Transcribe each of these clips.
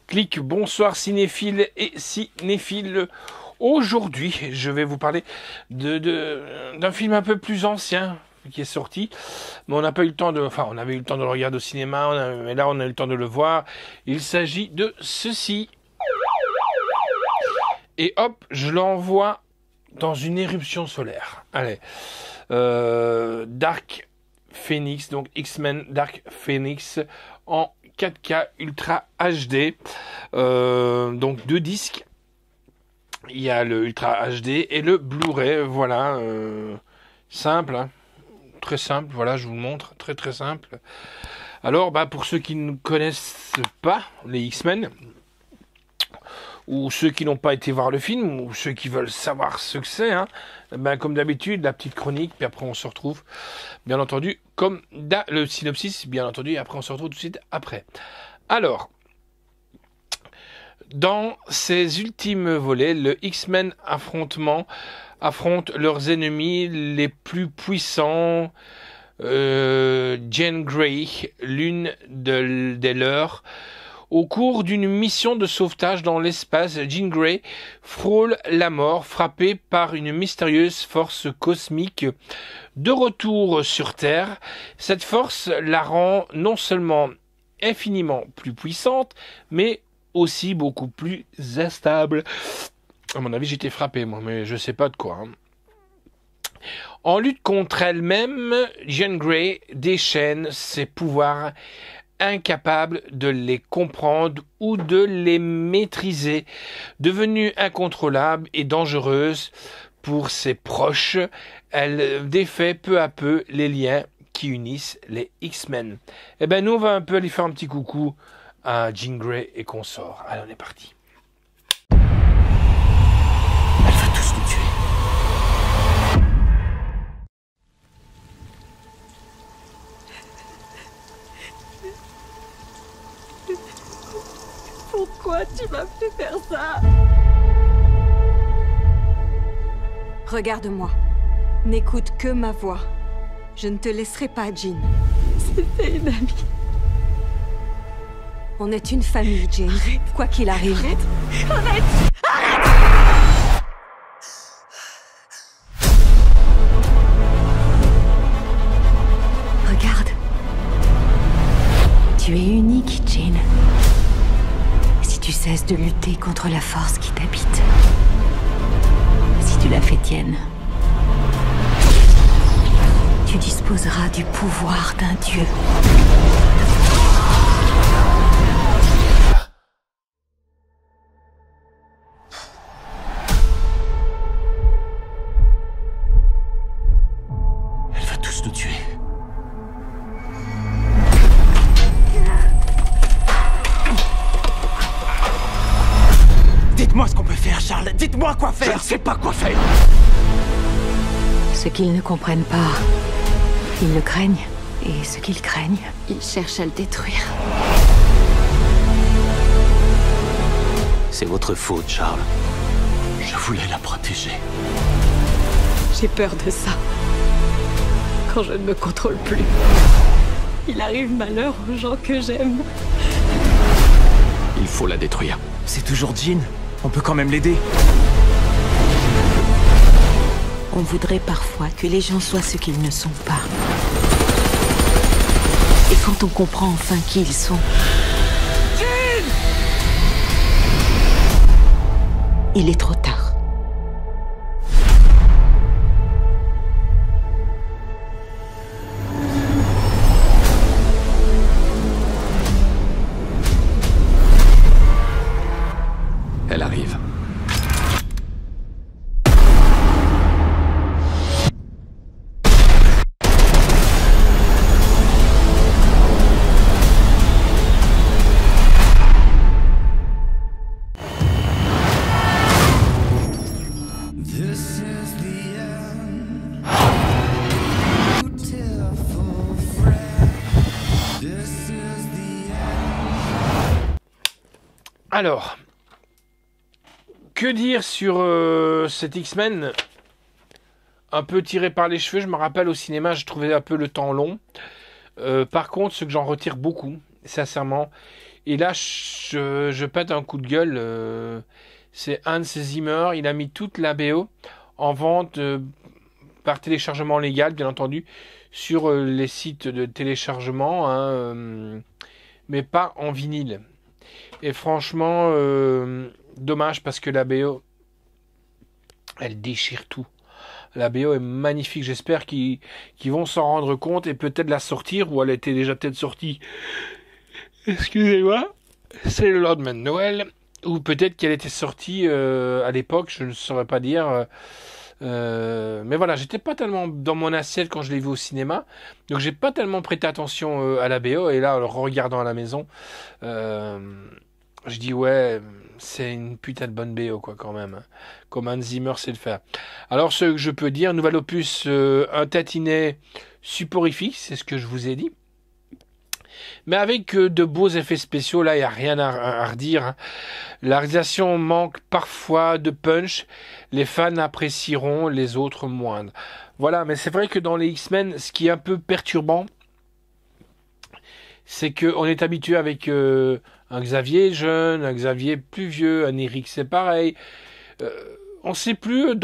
Clic, bonsoir cinéphiles et cinéphiles. Aujourd'hui, je vais vous parler d'un film un peu plus ancien qui est sorti, mais on n'a pas eu le temps de, enfin, on avait eu le temps de le regarder au cinéma, mais là on a eu le temps de le voir. Il s'agit de ceci. Et hop, je l'envoie dans une éruption solaire. Allez, Dark Phoenix, donc X-Men Dark Phoenix en 4K Ultra HD, donc deux disques. Il y a le Ultra HD et le Blu-ray, voilà, simple, hein, très simple, voilà, je vous le montre, très très simple. Alors, pour ceux qui ne connaissent pas les X-Men, ou ceux qui n'ont pas été voir le film, ou ceux qui veulent savoir ce que c'est, hein, comme d'habitude, la petite chronique, puis après on se retrouve, bien entendu, comme le synopsis, bien entendu, et après on se retrouve tout de suite après. Alors, dans ces ultimes volets, le X-Men affronte leurs ennemis les plus puissants, Jean Grey, l'une des leurs. Au cours d'une mission de sauvetage dans l'espace, Jean Grey frôle la mort, frappée par une mystérieuse force cosmique. De retour sur Terre, cette force la rend non seulement infiniment plus puissante, mais aussi beaucoup plus instable. À mon avis, j'étais frappé, moi, mais je sais pas de quoi. En lutte contre elle-même, Jean Grey déchaîne ses pouvoirs, incapable de les comprendre ou de les maîtriser. Devenue incontrôlable et dangereuse pour ses proches, elle défait peu à peu les liens qui unissent les X-Men. Eh ben, nous, on va un peu aller faire un petit coucou à Jean Grey et consorts. Allez, on est parti. Elle va tous nous tuer. Pourquoi tu m'as fait faire ça? Regarde-moi. N'écoute que ma voix. Je ne te laisserai pas, Jean. C'était une amie. On est une famille, Jean. Arrête. Quoi qu'il arrive. Arrête. Regarde. Tu es unique, Jean. Si tu cesses de lutter contre la force qui t'habite, si tu la fais tienne, tu disposeras du pouvoir d'un dieu. Elle va tous nous tuer. Dites-moi ce qu'on peut faire, Charles. Dites-moi quoi faire. Je ne sais pas quoi faire. Ce qu'ils ne comprennent pas, ils le craignent. Et ce qu'ils craignent, ils cherchent à le détruire. C'est votre faute, Charles. Je voulais la protéger. J'ai peur de ça. Quand je ne me contrôle plus. Il arrive malheur aux gens que j'aime. Il faut la détruire. C'est toujours Jean. On peut quand même l'aider. On voudrait parfois que les gens soient ce qu'ils ne sont pas. Et quand on comprend enfin qui ils sont, il est trop tard. Elle arrive. Alors, que dire sur cet X-Men un peu tiré par les cheveux? Je me rappelle au cinéma, je trouvais un peu le temps long. Par contre, ce que j'en retire beaucoup, sincèrement, Et là, je pète un coup de gueule. C'est Hans Zimmer. Il a mis toute la BO en vente par téléchargement légal, bien entendu, sur les sites de téléchargement, hein, mais pas en vinyle. Et franchement, dommage parce que la BO, elle déchire tout. La BO est magnifique. J'espère qu'ils vont s'en rendre compte et peut-être la sortir, ou elle était déjà peut-être sortie. Excusez-moi. C'est le lendemain de Noël. Ou peut-être qu'elle était sortie à l'époque, je ne saurais pas dire. Mais voilà, j'étais pas tellement dans mon assiette quand je l'ai vu au cinéma. Donc j'ai pas tellement prêté attention à la BO. Et là, en le regardant à la maison, je dis ouais, c'est une putain de bonne BO quoi quand même. Comme Hans Zimmer sait le faire. Alors ce que je peux dire, nouvel opus, un tantinet suporifique, c'est ce que je vous ai dit. Mais avec de beaux effets spéciaux, là il n'y a rien à redire. Hein. La réalisation manque parfois de punch. Les fans apprécieront, les autres moindres. Voilà, mais c'est vrai que dans les X-Men, ce qui est un peu perturbant, c'est qu'on est habitué avec un Xavier jeune, un Xavier plus vieux, un Eric c'est pareil. On ne sait plus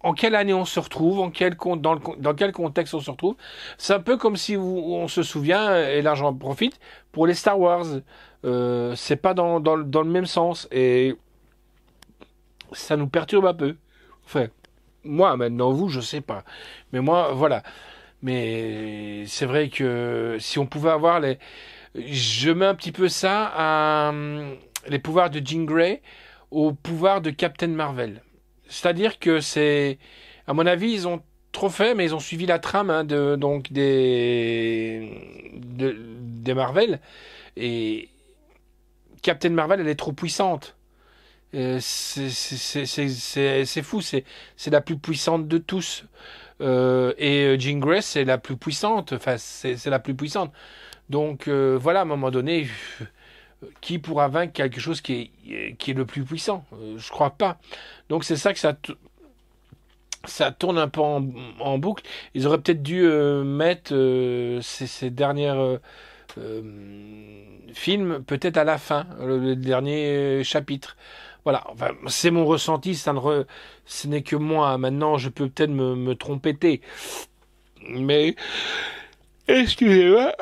en quelle année on se retrouve, dans quel contexte on se retrouve. C'est un peu comme si on se souvient, et là j'en profite, pour les Star Wars. C'est pas dans le même sens, et ça nous perturbe un peu. Enfin, moi maintenant, vous, je sais pas. Mais moi, voilà. Mais c'est vrai que si on pouvait avoir je mets un petit peu ça à les pouvoirs de Jean Grey au pouvoir de Captain Marvel. C'est-à-dire que à mon avis, ils ont trop fait, mais ils ont suivi la trame hein, des Marvel. Et Captain Marvel, elle est trop puissante. C'est fou, c'est la plus puissante de tous. Et Jean Grey, c'est la plus puissante. Enfin, c'est la plus puissante. Donc voilà, à un moment donné, qui pourra vaincre quelque chose qui est le plus puissant? Je crois pas. Donc c'est ça que ça tourne un peu en boucle. Ils auraient peut-être dû mettre ces dernières films peut-être à la fin, le dernier chapitre. Voilà, enfin, c'est mon ressenti, ce n'est que moi. Maintenant, je peux peut-être me tromper. Mais, excusez-moi,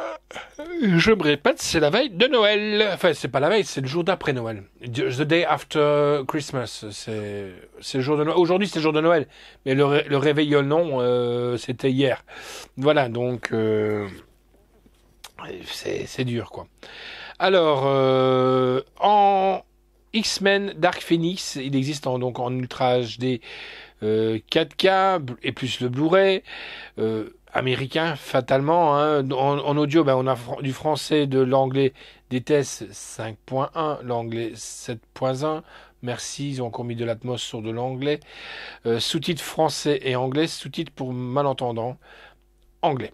je me répète, c'est la veille de Noël. Enfin, c'est pas la veille, c'est le jour d'après Noël. The day after Christmas. C'est le jour de Noël. Aujourd'hui, c'est le jour de Noël. Mais le réveillon, non, c'était hier. Voilà, donc, c'est dur, quoi. Alors, en X-Men Dark Phoenix, il existe donc en Ultra HD 4K et plus le Blu-ray américain fatalement hein. En audio on a du français, de l'anglais des tests 5.1, l'anglais 7.1. Merci, ils ont encore mis de l'atmos sur de l'anglais, sous-titres français et anglais, sous-titres pour malentendants anglais.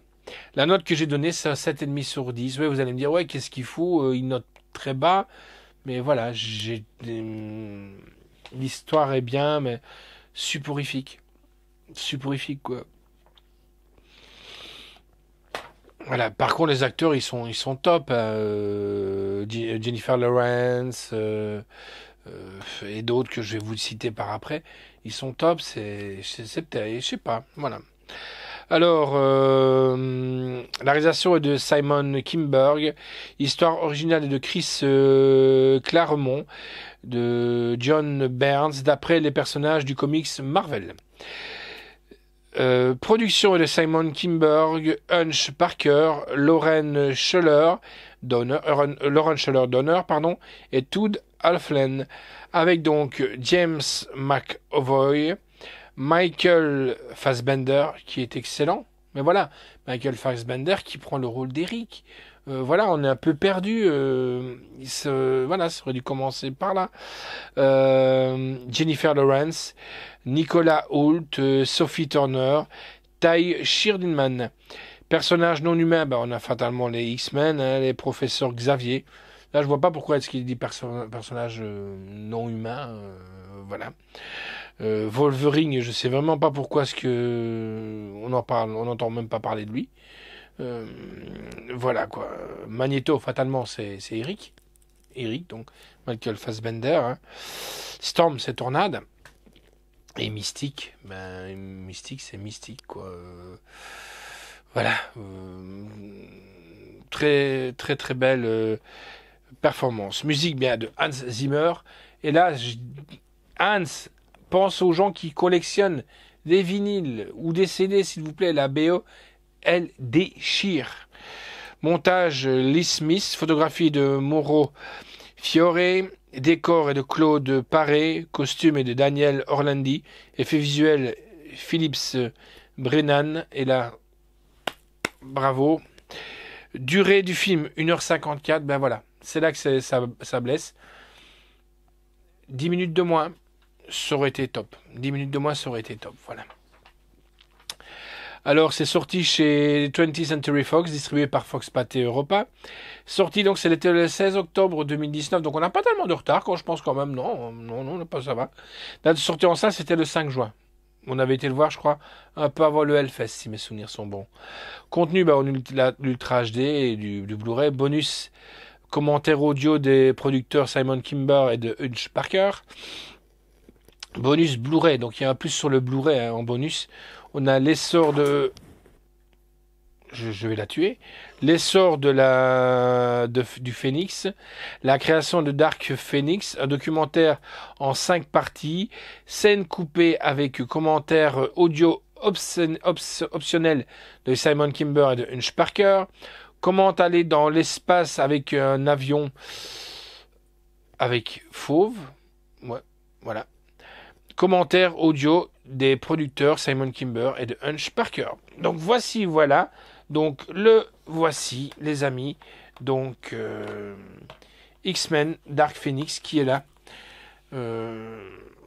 La note que j'ai donnée, c'est un 7,5 sur 10. Ouais, vous allez me dire, ouais, qu'est-ce qu'il faut, il note très bas. Mais voilà, l'histoire est bien, mais suporifique. Suporifique, quoi. Voilà. Par contre, les acteurs, ils sont top. Jennifer Lawrence et d'autres que je vais vous citer par après. Ils sont top. C'est peut-être, je sais pas. Voilà. Alors, la réalisation est de Simon Kinberg, histoire originale est de Chris Claremont, de John Burns, d'après les personnages du comics Marvel. Production est de Simon Kinberg, Hunch Parker, Lauren Schuller Donner, et Todd Halflen, avec donc James McAvoy, Michael Fassbender, qui est excellent. Mais voilà, Michael Fassbender qui prend le rôle d'Eric. Voilà, on est un peu perdu. Voilà, ça aurait dû commencer par là. Jennifer Lawrence, Nicolas Hoult, Sophie Turner, Ty Sheridan. Personnages non humains, on a fatalement les X-Men, hein, les professeurs Xavier. Là, je vois pas pourquoi est-ce qu'il dit personnage non humain. Voilà. Wolverine, je sais vraiment pas pourquoi est-ce que on n'entend même pas parler de lui. Voilà quoi. Magneto, fatalement, c'est Eric. Eric, donc Michael Fassbender. Hein. Storm, c'est tornade. Et Mystique, Mystique, c'est Mystique, quoi. Voilà. Très, très, très belle performance. Musique, bien, de Hans Zimmer. Et là, Hans pense aux gens qui collectionnent des vinyles ou des CD, s'il vous plaît. La BO, elle déchire. Montage, Lee Smith. Photographie de Mauro Fiore. Décor est de Claude Paré. Costume est de Daniel Orlandi. Effets visuels, Philips Brennan. Et là, bravo. Durée du film, 1h54. Ben voilà, c'est là que ça blesse. 10 minutes de moins, ça aurait été top. 10 minutes de moins, ça aurait été top. Voilà. Alors, c'est sorti chez 20th Century Fox, distribué par Fox Pathé Europa. Sorti, donc, c'était le 16 octobre 2019. Donc, on n'a pas tellement de retard, quand je pense quand même. Non, pas ça va. La sortie en salle, c'était le 5 juin. On avait été le voir, je crois, un peu avant le Hellfest, si mes souvenirs sont bons. Contenu, on a l'Ultra HD et du Blu-ray. Bonus, commentaire audio des producteurs Simon Kimber et de Hutch Parker. Bonus Blu-ray, donc il y a un plus sur le Blu-ray en bonus. On a l'essor de... Je vais la tuer. L'essor du Phénix, la création de Dark Phoenix, un documentaire en 5 parties, scène coupée avec commentaires audio optionnels de Simon Kimber et de Hutch Parker, comment aller dans l'espace avec un avion avec Fauve, ouais, voilà. Commentaires audio des producteurs Simon Kimber et de Hutch Parker. Donc voilà. Donc le voici, les amis. Donc X-Men Dark Phoenix qui est là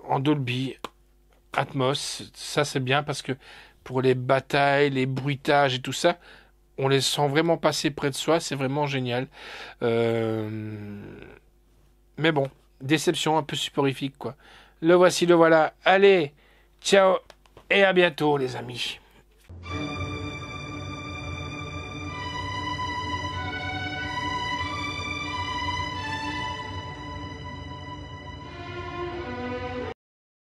en Dolby Atmos. Ça c'est bien parce que pour les batailles, les bruitages et tout ça, on les sent vraiment passer près de soi. C'est vraiment génial. Mais bon, déception un peu soporifique quoi. Le voici, le voilà. Allez, ciao et à bientôt les amis.